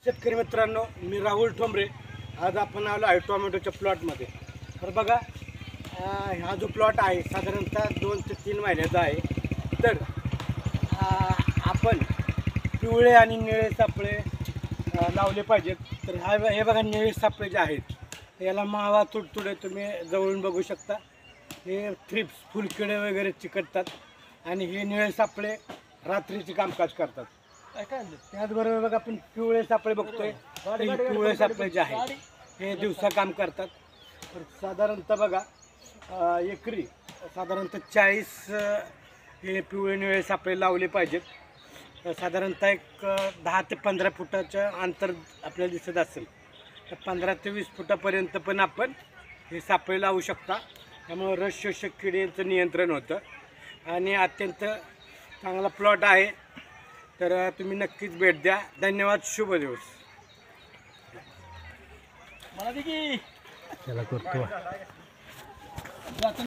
शेतकरी मित्रांनो, मी राहुल ठोंबरे. आज आपण आलो आहे टोमॅटोच्या प्लॉटमध्ये. तर बघा, हा जो प्लॉट आहे साधारणतः 2 ते 3 महिन्याचा आहे. तर आपण पिवळे आणि निळे सापळे लावले पाहिजेत. तर हे बघा, निळे सापळे जे आहेत याला मावा तुडतुडे तुम्ही जवळून बघू शकता. हे थ्रिप्स फुलकिडे वगैरे चिकटतात आणि हे निळे सापळे रात्रीचे कामकाज करतात. त्याचबरोबर बघा, आपण पिवळे सापळे बघतोय. पिवळे सापळे जे आहेत हे दिवसा काम करतात. तर साधारणतः बघा, एकरी साधारणतः 40 हे पिवळे निळे सापळे लावले पाहिजेत. साधारणतः एक 10 ते 15 फुटाचं अंतर आपल्याला दिसत असेल तर 15 ते 20 फुटापर्यंत पण आपण हे सापळे लावू शकता. त्यामुळे रस शोषक किडीचं नियंत्रण होतं आणि अत्यंत चांगला प्लॉट आहे. तर तुम्ही नक्कीच भेट द्या. धन्यवाद. शुभ दिवस. मला देखील